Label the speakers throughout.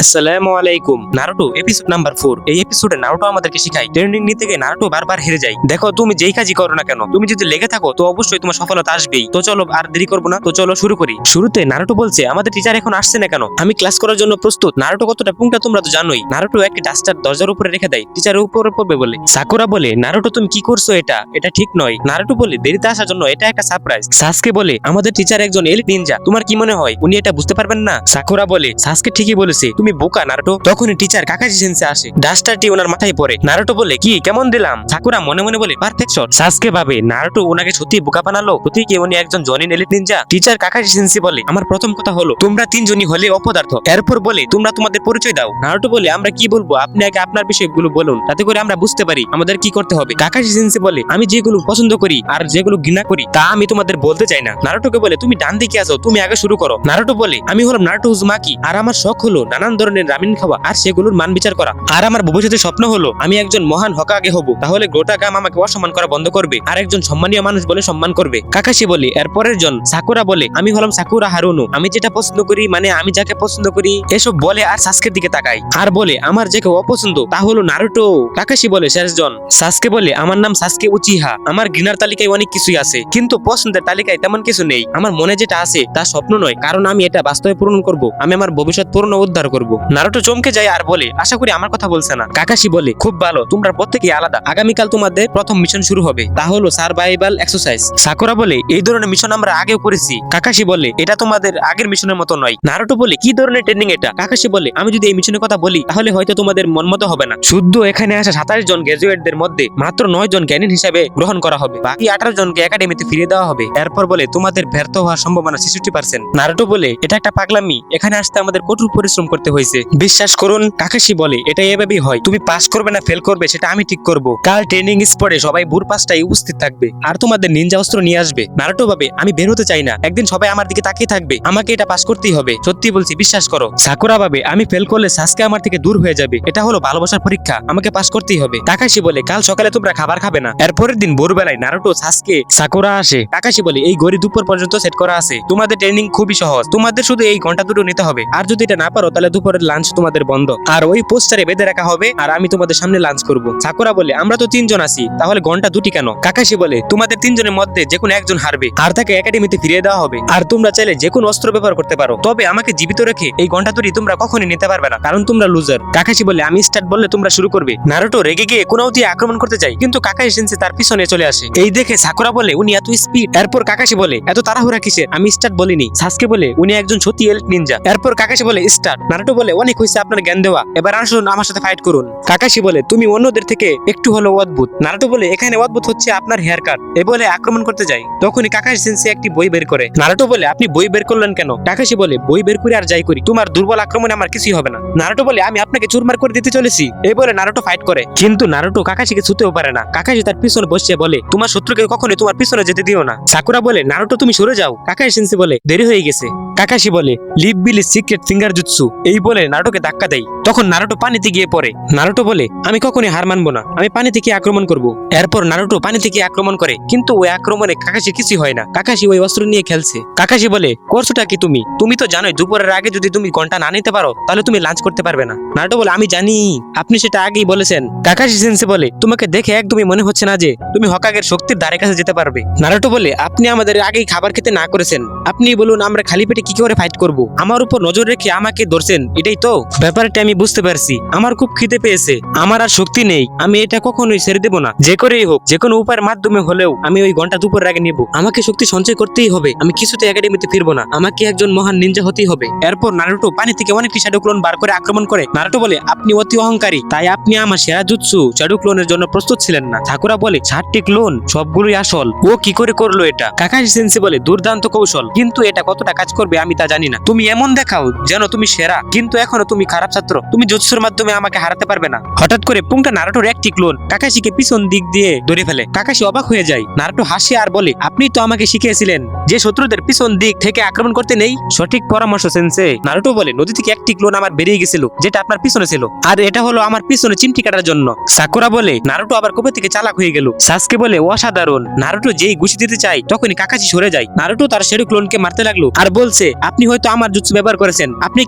Speaker 1: আসসালামু আলাইকুম। Naruto episode number 4। এই এপিসোডে নারুটো আমাদেরকে শেখায় ট্রেনিং নিতে গিয়ে নারুটো বারবার হেরে যায়। দেখো, তুমি যেই কাজই করো না কেন, তুমি যদি লেগে থাকো তো অবশ্যই তোমার সফলতা আসবেই। তো চলো আর দেরি করবো না, তো চলো শুরু করি। শুরুতে নারুটো বলছে, আমাদের টিচার এখন আসছে না কেন, আমি ক্লাস করার জন্য প্রস্তুত। নারুটো কতটা পুংটা তোমরা তো জানোই। নারুটো একটি ডাস্টার দরজার উপরে রেখে দেয়, টিচারের উপরে পড়বে বলে। সাকুরা বলে, নারুটো তুমি কি করছো, এটা ঠিক নয়। নারুটো বলে, দেরিতে আসার জন্য এটা একটা সারপ্রাইজ। সাসকে বলে, আমাদের টিচার একজন এলিট নিনজা, তোমার কি মনে হয় উনি এটা বুঝতে পারবেন না? সাকুরা বলে, সাসকে ঠিকই বলেছে, তুমি বোকা নারুটো। তখনই টিচার কাকাজি সেন্সে আসে, ডাস্টারটি ওনার মাথায় পড়ে। নারুটো বলে, কি কেমন দিলাম? সাকুরা মনে মনে বলে, পারফেক্ট শট। সাসকে ভাবে নারুটো ওনাকে সত্যি বোকা বানালো, সত্যি কি উনি একজন জনিন এলিট নিনজা? টিচার কাকাজি সেন্সে বলে, আমার প্রথম কথা হলো তোমরা তিনজনই হলে অপদার্থ। এরপর বলে, তোমরা তোমাদের পরিচয় দাও। নারুটো বলে, আমরা কি বলবো, আপনি আগে আপনার বিষয়গুলো বলুন, তাতে করে আমরা বুঝতে পারি আমাদের কি করতে হবে। কাকাজি সেন্সে বলে, আমি যেগুলো পছন্দ করি আর যেগুলো ঘৃণা করি তা আমি তোমাদের বলতে চাই না। নারুটোকে বলে, তুমি ডান দিকে আছো, তুমি আগে শুরু করো। নারুটো বলে, আমি হলাম নারুটো উজুমাকি, আর আমার শখ হলো নানান ধরনের রামেন খাওয়া আর সেগুলোর মান বিচার করা। আর আমার ভবিষ্যতের স্বপ্ন হলো আমি একজন মহান হকাগে হব, তাহলে গোটা গ্রাম আমাকে অসম্মান করা বন্ধ করবে আর একজন সম্মানীয় মানুষ বলে সম্মান করবে। কাকাশি বলে, এরপরের জন সাকুরা বলে, আমি হলাম সাকুরা হারুনো, আমি যেটা পছন্দ করি মানে আমি যাকে পছন্দ করি এসব বলে আর সাসকের দিকে তাকাই আর বলে, আমার যাকে অপছন্দ তা হলো নারুটো। কাকাশি বলে, শেষজন সাসকে বলে, আমার নাম সাসকে উচিহা, আমার ঘৃণার তালিকায় অনেক কিছুই আছে কিন্তু পছন্দের তালিকায় তেমন কিছু নেই। আমার মনে যেটা আছে তা স্বপ্ন নয়, কারণ আমি এটা বাস্তবে পূরণ করব, আমি আমার ভবিষ্যৎ পূর্ণ উদ্ধার করব। নারুটো চমকে যায় আর বলে, আশা করি আমার কথা বলছে না। কাকাশি বলে, খুব ভালো, তোমরা প্রত্যেকেই আলাদা, আগামীকাল তোমাদের প্রথম মিশন শুরু হবে, তা হলো সার্ভাইভাল এক্সারসাইজ। সাকুরা বলে, এই ধরনের মিশন আমরা আগেও করেছি। কাকাশি বলে, এটা তোমাদের আগের মিশনের মতো নয়। নারুটো বলে, কি ধরনের ট্রেনিং এটা? কাকাশি বলে, আমি যদি এই মিশনের কথা বলি তাহলে হয়তো তোমাদের মন মতো হবে না। শুদ্ধ এখানে আসা 27 জন গ্রাজুয়েটদের মধ্যে মাত্র 9 জন ক্যানিন হিসেবে গ্রহণ করা হবে, বাকি 18 জনকে একাডেমিতে ফিরিয়ে দেওয়া হবে। এরপর বলে, তোমাদের ব্যর্থ হওয়ার সম্ভাবনা 66%। নারুটো বলে, এটা একটা পাগলামি, এখানে আসতে আমাদের কঠোর পরিশ্রম করতে হয়েছে, বিশ্বাস করুন। কাকাশি বলে, এটা এভাবেই হয়, তুমি পাস করবে না ফেল করবে সেটা আমি ঠিক করব। কাল ট্রেনিং স্পটে সবাই ভোর 5টায় উপস্থিত থাকবে আর তোমাদের নিনজা অস্ত্র নিয়ে আসবে। নারুটো ভাবে, আমি বের হতে চাই না, একদিন সবাই আমার দিকে তাকিয়ে থাকবে, আমাকে এটা পাস করতেই হবে, সত্যি বলছি, বিশ্বাস করো। সাকুরা ভাবে, আমি ফেল করলে সাসকে আমার থেকে দূর হয়ে যাবে, এটা হলো ভালোবাসার পরীক্ষা, আমাকে পাস করতেই হবে। কাকাশি বলে, কাল সকালে তোমরা খাবার খাবে না। এরপরের দিন ভোরবেলায় নারুটো, সাসকে, সাকুরা আসে। কাকাশি বলে, এই গড়ি দুপুর পর্যন্ত সেট করা আছে, তোমাদের ট্রেনিং খুবই সহজ, তোমাদের শুধু এই ঘন্টা দুটো নিতে হবে, আর যদি এটা না পারো তাহলে দুপুরের লাঞ্চ তোমাদের বন্ধ, আর ওই পোস্টারে বেঁধে রাখা হবে আর আমি তোমাদের সামনে লাঞ্চ করব। সাকুরা বলে, আমরা তো 3 জন আছি, তাহলে ঘন্টা দুটি কেন? কাকাশি বলে, তোমাদের 3 জনের মধ্যে যে কোনো একজন হারবে আর তাকে একাডেমিতে ফিরিয়ে দেওয়া হবে, আর তোমরা চাইলে যে কোনো অস্ত্র ব্যবহার করতে পারো, তবে আমাকে জীবিত রেখে এই ঘন্টা দুটি তোমরা কখনোই নিতে পারবে না, কারণ তোমরা লুজার। কাকাশি বলে, আমি স্টার্ট বললে তোমরা শুরু করবে। নারুটো রেগে গিয়ে কোনাও দিয়ে আক্রমণ করতে যায়, কিন্তু কাকাশি সেন্সে তার পিছনে চলে আসে। এই দেখে সাকুরা বলে, উনি এত স্পিড। এরপর কাকাশি বলে, এত তাড়াহুড়া কিসের, আমি স্টার্ট বলিনি। সাসকে বলে, উনি একজন সত্যি এলিট নিনজা। এরপর কাকাশি বলে, স্টার্ট। নারুটো বলে, অনেক হয়েছে আপনার জ্ঞান দেওয়া, এবার আসুন আমার সাথে ফাইট করুন। কাকাশি বলে, তুমি অন্যদের থেকে একটু হলো অদ্ভুত। নারুটো বলে, এখানে অদ্ভুত হচ্ছে আপনার হেয়ার কাট। এ বলে আক্রমণ করতে যায়, তখনই কাকাশি সেন্সে একটি বই বের করে। নারুটো বলে, আপনি বই বের করলেন কেন? কাকাশি বলে, বই বের করে আর যাই করি, তোমার দুর্বল আক্রমণে আমার কিছুই হবে না। নারুটো বলে, আমি আপনাকে চুরমার করে দিতে চলেছি। এই বলে নারুটো ফাইট করে, কিন্তু নারুটো কাকাশিকে ছুতেও পারে না। কাকাশি তার পিছনে বসে বলে, তোমার শত্রুকে কখনোই তোমার পিছনে যেতে দিও না। সাকুরা বলে, নারুটো তুমি সরে যাও। কাকাশি সেন্সে বলে, দেরি হয়ে গেছে। কাকাশি বলে, লিভ বিলি সিক্রেট ফিঙ্গার জুৎসু। এই বলে নারুটোকে ধাক্কা দেয়, তখন নারুটো পানিতে গিয়ে পড়ে। নারুটো বলে, আমি কখনোই হার মানবো না, আমি পানি থেকে আক্রমণ করব। এরপর নারুটো পানি থেকে আক্রমণ করে, কিন্তু ওই আক্রমণে কাকাশি কিছু হয় না, কাকাশি ওই অস্ত্র নিয়ে খেলছে। কাকাশি বলে, করছোটা কি তুমি? তুমি তো জানোই দুপুরের আগে যদি তুমি ঘন্টা না নিতে পারো তাহলে তুমি লাঞ্চ করতে পারবে না। নারুটো বলে, আমি জানি, আপনি সেটা আগেই বলেছেন। কাকাশি সেন্সে বলে, তোমাকে দেখে একদমই মনে হচ্ছে না যে তুমি হকাগের শক্তির ধারে কাছে যেতে পারবে। নারুটো বলে, আপনি আমাদের আগেই খাবার খেতে না করেছেন, আপনি বলুন আমরা খালি পেটে কি করে ফাইট করব? আমার উপর নজর রেখে আমাকে ধরছেন, এটাই তো ব্যাপারটা আমি বুঝতে পারছি, আমার খুব খিদে পেয়েছে, আমার আর শক্তি নেই, আমি এটা কখনোই ছেড়ে দেবো না, যে করেই হোক, যে কোনো উপায়ের মাধ্যমে হলেও আমি ওই ঘন্টা দুপুরের আগে নিব, আমাকে শক্তি সঞ্চয় করতেই হবে, আমি কিছুতে একাডেমিতে ফিরবো না, আমাকে একজন মহান নিনজা হতেই হবে। এরপর নারুটো পানি থেকে অনেকটি শ্যাডো ক্লোন বার করে আক্রমণ করে। নারুটো বলে, আপনি অতি অহংকারী, তাই আপনি আমার সেরা জুৎসু শ্যাডো ক্লোনের জন্য প্রস্তুত ছিলেন না। সাকুরা বলে, 60টি ক্লোন, সবগুলোই আসল, ও কি করে করলো এটা? কাকাশি সেন্সে বলে, দুর্দান্ত কৌশল, কিন্তু এটা কতটা কাজ করবে আমি তা জানি না, তুমি এমন দেখাও যেন তুমি সেরা, কিন্তু এখনো তুমি খারাপ ছাত্র, তুমি জুৎসুর মাধ্যমে আমাকে হারাতে পারবে না। হঠাৎ করে পুংটা নারুটোর একটি ক্লোন কাকাশিকে পিছন দিক দিয়ে ধরে ফেলে। কাকাশি অবাক হয়ে যায়। নারুটো হাসে আর বলে, আপনি তো আমাকে শিখিয়েছিলেন যে শত্রুদের পিছন দিক থেকে আক্রমণ করতে নেই, সঠিক পরামর্শ সেন্সে। নারুটো বলে, নদী থেকে একটি ক্লোন আমার বেরিয়ে গেছিল, যেটা আপনার পিছনে ছিল, আর এটা হলো আমার পিছনে চিমটি কাটার জন্য। সাকুরা বলে নারুটো আবার কবে থেকে চালাক হয়ে গেল। সাসকে বলে অসাধারণ। নারুটো যেই ঘুষি দিতে চায় তখনই কাকাশি সরে যায়। নারুটো তার শেডো ক্লোনকে মারতে লাগলো আর বলছে, আপনি হয়তো আমার জুৎসু ব্যবহার করেছেন, আপনি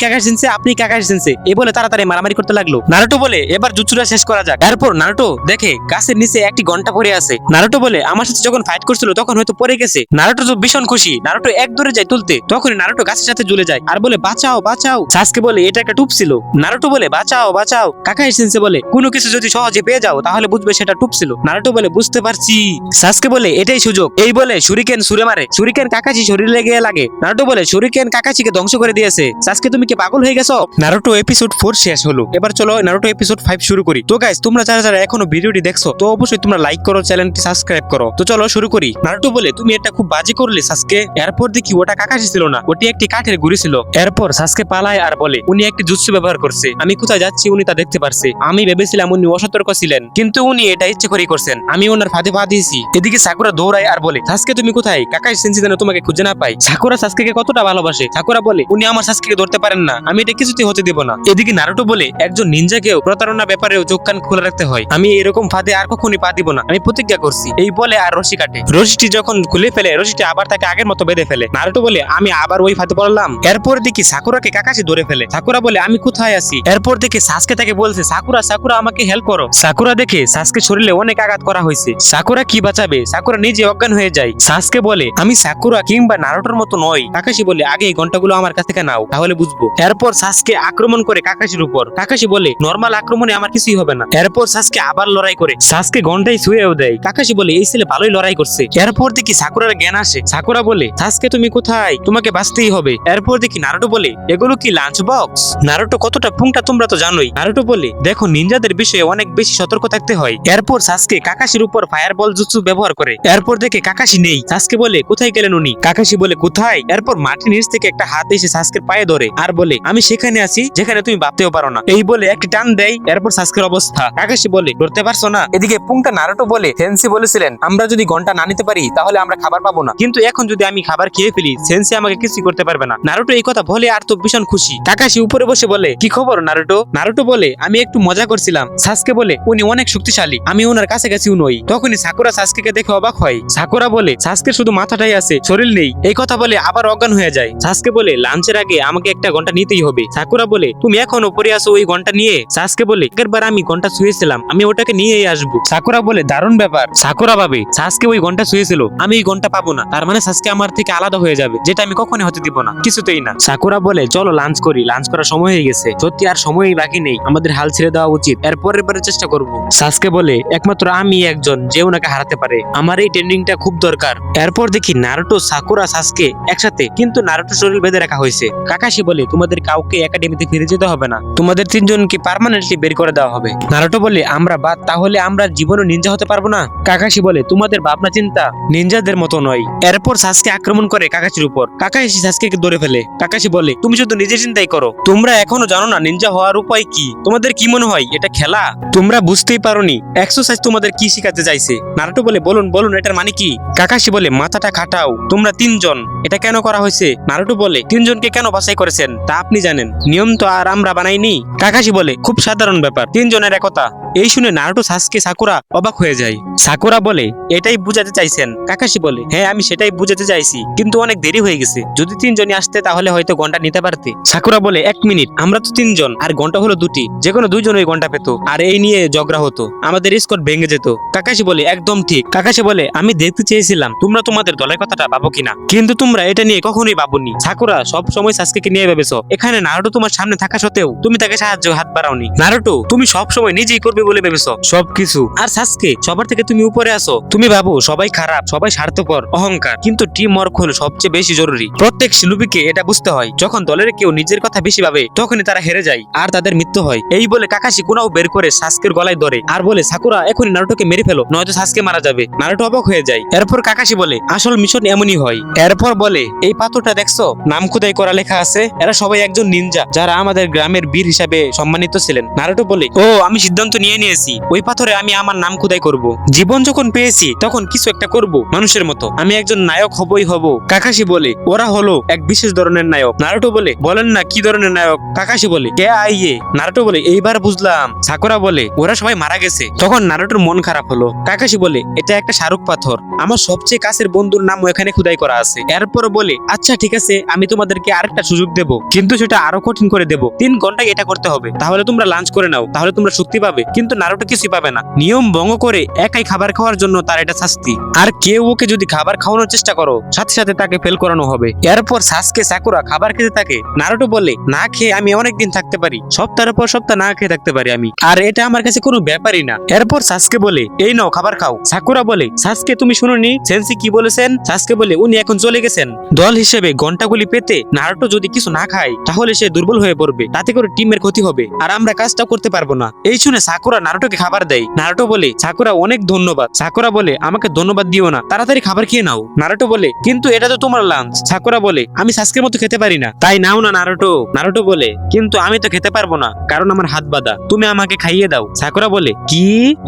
Speaker 1: কাকাশি সেন্সে, এই বলে তাড়াতাড়ি মারামারি করতে লাগলো। নারুটো বলে এবার জুৎসুটা শেষ করা যাক। এরপর নারুটো দেখে গাছের নিচে একটি ঘন্টা পড়ে আছে। নারুটো বলে আমার সাথে যখন ফাইট করছিল তখন হয়তো পড়ে গেছে। নারুটো তো ভীষণ খুশি। নারুটো এক দৌড়ে যায় তুলতে, তখনই নারুটো গাছের সাথে ঝুলে যায় আর বলে বাঁচাও বাঁচাও। সাসকে বলে এটা একটা টুপ ছিল। নারুটো বলে বাঁচাও বাঁচাও। কাকাশি সেন্সে বলে কোনো কিছু যদি সহজে পেয়ে যাও তাহলে বুঝবে সেটা টুপ ছিল। নারুটো বলে বুঝতে পারছি। সাসকে বলে এটাই সুযোগ, এই বলে শুরিকেন ছুঁড়ে মারে। শুরিকেন কাকাশি শরীরে গিয়ে লাগে। নারুটো বলে শুরিকেন কাকাশিকে ধ্বংস করে দিয়েছে। সাসকে তুমি কি পাগল হয়ে গেছো? নারুটো এপিসোড 4 শেষ হলো। এবার চলো নারুটো এপিসোড 5 শুরু করি। তো গাইস, তোমরা যারা যারা এখনো ভিডিওটি দেখছো তো অবশ্যই তোমরা লাইক করো, চ্যানেলটি সাবস্ক্রাইব করো। তো চলো শুরু করি। নারুটো বলে তুমি এটা খুব বাজে করলে সাসকে। এরপর দেখি ওটা কাকাশি ছিল না, ওটি একটি কাঠের গুড়ি ছিল। এরপর সাসকে পালায় আর বলে উনি একটি জুৎসু ব্যবহার করছে, আমি কোথায় যাচ্ছি উনি তা দেখতে পারছে। আমি ভেবেছিলাম উনি অসতর্ক ছিলেন, কিন্তু উনি এটা ইচ্ছে করেই করছেন। আমি ওনার ফাঁদে পা দিয়েছি। এদিকে সাকুরা দৌড়ায় আর বলে সাসকে তুমি কোথায়? কাকাশি সেন্সি যেন তোমাকে খুঁজে না পাই। সাকুরা সাসকেকে কতটা ভালোবাসে। সাকুরা বলে উনি আমার সাসকেকে ধরতে পারেন না, আমি এটা কিছুতেই হতে দেব না। এদিকে নারুটো বলে একজন নিনজাকেও প্রতারণা ব্যাপারেও চোখ কান খোলা রাখতে হয়। আমি এরকম ফাঁদে আর কখনোই পা দিব না, আমি প্রতিজ্ঞা করছি। এই বলে আর রশি কাটে। রশিটি যখন খুলে ফেলে রশিটি আবার তাকে আগের মতো বেঁধে ফেলে। নারুটো বলে আমি আবার ওই ফাঁদে পড়লাম। এরপর দেখি সাকুরাকে কাকাশি ধরে ফেলে। সাকুরা বলে আমি কোথায় আছি? এরপর দেখে সাসকে তাকে বলছে সাকুরা সাকুরা আমাকে হেল্প করো। সাকুরা দেখে সাসকে শরীরে অনেক আঘাত করা হয়েছে। সাকুরা কি বাঁচাবে? সাকুরা নিজে অজ্ঞান হয়ে যায়। সাসকে বলে আমি সাকুরা কিংবা নারুটোর মতো নই। কাকাশি বলে আগে এই ঘন্টাগুলো আমার কাছ থেকে নাও, তাহলে বুঝবো। এরপর সাসকে আক্রমণ করে কাকাশির উপর। কাকাশি বলে নরমাল আক্রমণে আমার কিছুই হবে না। এরপর সাসকে আবার লড়াই করে। সাসকে ঘন্টায় ছুঁয়েও দেয়। কাকাশি বলে এই ছেলে ভালোই লড়াই করছে। এরপর দেখি সাকুরার জ্ঞান আসে। সাকুরা বলে সাসকে তুমি কোথায়? তোমাকে বাঁচতেই হবে। এরপর দেখি নারুটো বলে এগুলো কি লাঞ্চ বক্স? নারুটো কতটা পুংটা তোমরা তো জানোই। নারুটো বলে দেখো নিনজাদের বিষয়ে অনেক বেশি সতর্ক থাকতে হয়। এরপর সাসকে কাকাশির উপর ফায়ারবল জুৎসু ব্যবহার করে। এরপর দেখে কাকাশি নেই। সাসকে বলে কোথায় গেলেন উনি? কাকাশি বলে কোথায়? এরপর মাটির নিচ থেকে একটা হাত এসে সাসকের পায়ে ধরে আর বলে আমি সেখানে আছি যেখানে তুমি ভাবতেও পারো না। এই বলে একটি টান দেয়। এরপর সাসকের অবস্থা। কাকাশি বলে ধরতে পারছো না? এদিকে পুংটা নারুটো বলে সেন্সি বলেছিলেন আমরা যদি ঘন্টা না নিতে পারি তাহলে আমরা খাবার পাবো না, কিন্তু এখন যদি আমি খাবার খেয়ে ফেলি সেন্সি আমাকে কিছুই করতে পারবে না। নারুটো এই কথা বলে আর তো ভীষণ খুশি। কাকাশি উপরে বসে বলে কি খবর নারুটো? নারুটো বলে আমি একটু মজা করছিলাম। সাসকে বলে উনি অনেক শক্তিশালী, আমি ওনার কাছাকাছিও নই। তখনই সাকুরা সাসকেকে দেখে অবাক হয়। সাকুরা বলে সাসকে শুধু মাথাটাই আছে, শরীর নেই। এই কথা বলে আবার অজ্ঞান হয়ে যায়। সাসকে বলে লাঞ্চের আগে আমাকে একটা ঘন্টা নিতেই হবে। সাকুরা বলে তুমি এখনো পরে আসো ওই ঘন্টা নিয়ে? সাসকে বলে একবার আমি ঘন্টা ছুঁয়েছিলাম, আমি ওটাকে নিয়েই আসবো। সাকুরা বলে দারুণ ব্যাপার। সাকুরা ভাবে সাসকে ওই ঘন্টা ছুঁয়েছিল, আমি এই ঘন্টা পাবো না, তার মানে সাসকে আমার থেকে আলাদা হয়ে যাবে, যেটা আমি কখনোই হতে দিব না, কিছুতেই না। সাকুরা বলে চলো লাঞ্চ করি, লাঞ্চ করার সময় হয়ে গেছে, সত্যি আর সময়ই বাকি নেই, আমাদের হাল ছেড়ে দেওয়া উচিত, এর পরের বারে চেষ্টা করব। সাসকে বলে একমাত্র আমি একজন যে ওনাকে হারাতে পারে, আমার এই ট্রেনিংটা খুব দরকার। এরপর দেখি নারুটো সাকুরা সাসকে একসাথে, কিন্তু নারুটো শরীর বেঁধে রাখা হয়েছে। কাকাশি বলে তোমাদের কাউকে একাডেমিতে ফিরে যেতে হবে না, তোমাদের তিনজনকে পার্মানেন্টলি বের করে দেওয়া হবে। নারুটো বলে আমরা বাদ, তাহলে আমরা জীবনে নিনজা হতে পারবো না? কাকাশি বলে তোমাদের ভাবনা চিন্তা নিনজাদের মতো নয়। এরপর সাসকে আক্রমণ করে কাকাশির উপর। কাকাশি সাসকেকে ধরে ফেলে। কাকাশি বলে তুমি শুধু নিজের চিন্তাই করো, তোমরা এখনো জানো না নিনজা হওয়ার উপায় কি। তোমাদের কি মনে হয় এটা খেলা? তোমরা বুঝতেই পারোনি এক্সারসাইজ তোমাদের কি শিখাতে চাইছে। নারুটো বলে বলুন বলুন এটার মানে কি? কাকাশি বলে মাথাটা খাটাও, তোমরা তিনজন, এটা কেন করা হয়েছে? নারুটো বলে তিনজনকে কেন বাছাই করেছেন তা আপনি জানেন, নিয়ম তো আর আমরা বানাইনি। কাকাশি বলে খুব সাধারণ ব্যাপার, তিনজনের একতা। এই শুনে নারুটো সাসকে সাকুরা অবাক হয়ে যায়। সাকুরা বলে এটাই বুঝাতে চাইছেন? কাকাশি বলে হ্যাঁ আমি সেটাই বুঝাতে চাইছি, কিন্তু অনেক দেরি হয়ে গেছে, যদি তিনজনই আসতে তাহলে হয়তো ঘন্টা নিতে পারতে। সাকুরা বলে এক মিনিট, আমরা তো তিনজন আর ঘন্টা হলো দুটি, যে কোনো দুইজন ওই ঘন্টা পেতো, আর এই নিয়ে ঝগড়া হতো, আমাদের স্কোর ভেঙে যেত। কাকাশি বলে একদম ঠিক। কাকাশি বলে আমি দেখতে চেয়েছিলাম তোমরা তোমাদের দলের কথাটা ভাবো কিনা, কিন্তু তোমরা এটা নিয়ে কখনোই ভাবোনি। সাকুরা সব সময় সাসকেকে নিয়ে ভেবেছো, এখানে নারুটো তোমার সামনে থাকা সত্ত্বেও তুমি তাকে সাহায্য হাত বাড়াওনি। নারুটো তুমি সব সময় নিজেই করবে বলে ভেবেছো সবকিছু, আর সাসকে সবার থেকে তুমি উপরে আসো, তুমি ভাবো সবাই খারাপ, সবাই স্বার্থপর, অহংকার, কিন্তু টিম ওয়ার্ক হলো সবচেয়ে বেশি জরুরি। প্রত্যেক শিনুবিকে এটা বুঝতে হয়, যখন দলের কেউ নিজের কথা বেশি ভাবে তখনই তারা হেরে যায় আর তাদের মৃত্যু হয়। এই বলে কাকাশি কোনাও বের করে সাসকের গলায় ধরে আর বলে সাকুরা এখনই নারুটোকে মেরে ফেলো, নয়তো সাসকে মারা যাবে। নারুটো অবাক হয়ে যায়। এরপর কাকাশি বলে আসল মিশন এমনই হয়। এরপর বলে এই পাথরটা দেখছো, নাম খোদাই করা লেখা আছে, এরা সবাই একজন নিনজা যারা আমাদের গ্রামের বীর হিসাবে সম্মানিত ছিলেন। নারুটো বলে ও আমি সিদ্ধান্ত নিয়ে নিয়ে নিয়েছি, ওই পাথরে আমি আমার নাম খোদাই করব। জীবন যখন পেয়েছি তখন কিছু একটা করব মানুষের মতো, আমি একজন নায়ক হবই হব। কাকাশি বলে ওরা হলো এক বিশেষ ধরনের নায়ক। নারুটো বলে বলেন না কি ধরনের নায়ক? কাকাশি বলে কে আইয়ে। নারুটো বলে এইবার বুঝলাম। সাকুরা বলে ওরা সবাই মারা গেছে। তখন নারুটোর মন খারাপ হলো। কাকাশি বলে এটা একটা শাহরুখ পাথর, আমার সবচেয়ে কাছের বন্ধুর নাম এখানে খোদাই করা আছে। এরপর বলে আচ্ছা ঠিক আছে, আমি তোমাদেরকে আরেকটা সুযোগ দেব, কিন্তু সেটা আরো কঠিন করে দেব। 3 ঘন্টায় এটা করতে হবে, তাহলে তোমরা লাঞ্চ করে নাও, তাহলে তোমরা শক্তি পাবে। কিন্তু নারুটো কিছুই পাবে না, নিয়ম ভঙ্গ করে একাই খাবার খাওয়ার জন্য তার এটা শাস্তি। আর কেউ ওকে যদি খাবার খাওয়ানোর চেষ্টা করো, সাথে সাথে তাকে ফেল করানো হবে। এরপর সাসকে সাকুরা খাবার খেতে থাকে। নারুটো বলে না খেয়ে আমি অনেকদিন থাকতে পারি, সপ্তাহের পর সপ্তাহ না খেয়ে থাকতে পারি আমি, আর এটা আমার কাছে কোনো ব্যাপারই না। এরপর সাসকে বলে এই নাও খাবার খাও। সাকুরা বলে সাসকে তুমি শুনোনি সেন্সি কি বলেছেন? সাসকে বলে উনি এখন চলে গেছেন। দল হিসেবে ঘন্টাগুলি পেতে নারুটো যদি কিছু না খায় তাহলে সে দুর্বল হয়ে পড়বে, তাতে করে টিমের ক্ষতি হবে আর আমরা কাজটা করতে পারবো না। এই শুনে সাকুরা নারুটোকে খাবার দেয়। নারুটো বলে সাকুরা অনেক ধন্যবাদ। সাকুরা বলে আমাকে ধন্যবাদ দিও না, তাড়াতাড়ি খাবার খেয়ে নাও। নারুটো বলে কিন্তু এটা তো তোমার লাঞ্চ। সাকুরা বলে আমি সাসকের মতো খেতে পারি না, তাই নাও না নারুটো। নারুটো বলে কিন্তু আমি তো খেতে পারবো না, কারণ আমার হাত বাঁধা, তুমি আমাকে খাইয়ে দাও। সাকুরা বলে কি?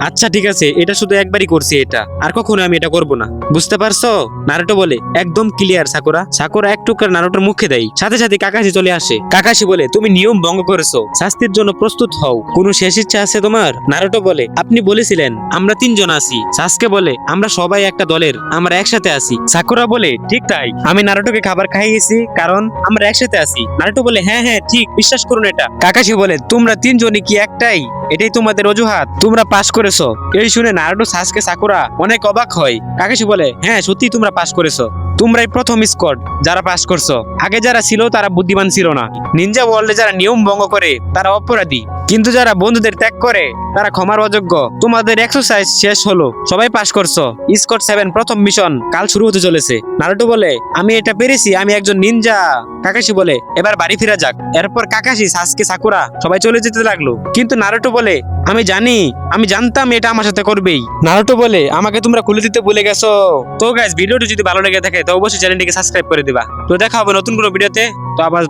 Speaker 1: আচ্ছা ঠিক আছে, এটা শুধু একবারই করছি, এটা আর কখনো আমি এটা করবো না, বুঝতে পারছো? নারুটো বলে একদম ক্লিয়ার সাকুরা। সাকুরা এক টুকরা নারুটোর মুখে দেয়, সাথে সাথে কাকাশি চলে আসে। কাকাশি বলে তুমি নিয়ম ভঙ্গ করেছো, শাস্তির জন্য প্রস্তুত হও, কোনো শেষ ইচ্ছা আছে তোমার? নারুটো বলে আপনি বলেছিলেন আমরা 3 জন আছি। সাসকে বলে আমরা সবাই একটা দলের, আমরা একসাথে আছি। সাকুরা বলে ঠিক তাই, আমি নারুটোকে খাবার খাইয়েছি কারণ আমরা একসাথে আছি। নারুটো বলে হ্যাঁ হ্যাঁ ঠিক, বিশ্বাস করুন এটা। কাকাশি বলে তোমরা 3 জনই কি একটাই? এটাই তোমাদের অজুহাত, তোমরা পাস করেছো। এই শুনে নারুটো সাসকে সাকুরা অনেক অবাক হয়। কাকাশি বলে হ্যাঁ সত্যি তোমরা পাস করেছো, তোমরাই প্রথম স্কোয়াড যারা পাস করছো, আগে যারা ছিল তারা বুদ্ধিমান ছিল না। নিনজা ওয়ার্ল্ডে যারা নিয়ম ভঙ্গ করে তারা অপরাধী, কিন্তু যারা বন্ধুদের ত্যাগ করে তারা ক্ষমার অযোগ্য। তোমাদের এক্সারসাইজ শেষ হলো, সবাই পাস করছো। স্কোয়াড 7 প্রথম মিশন কাল শুরু হতে চলেছে। নারুটো বলে আমি এটা পেরেছি, আমি একজন নিনজা। কাকাশি বলে এবার বাড়ি ফেরা যাক। এরপর কাকাশি সাসকে সাকুরা সবাই চলে যেতে লাগলো, কিন্তু নারুটো বলে আমি জানতাম এটা আমার সাথে করবেই। নারুটো বলে আমাকে তোমরা খুলে দিতে ভুলে গেছো। তো গাইস ভিডিওটি যদি ভালো লেগে থাকে তো অবশ্যই চ্যানেলটিকে সাবস্ক্রাইব করে দিবা। তো দেখা হবে নতুন কোনো ভিডিওতে। তো আবার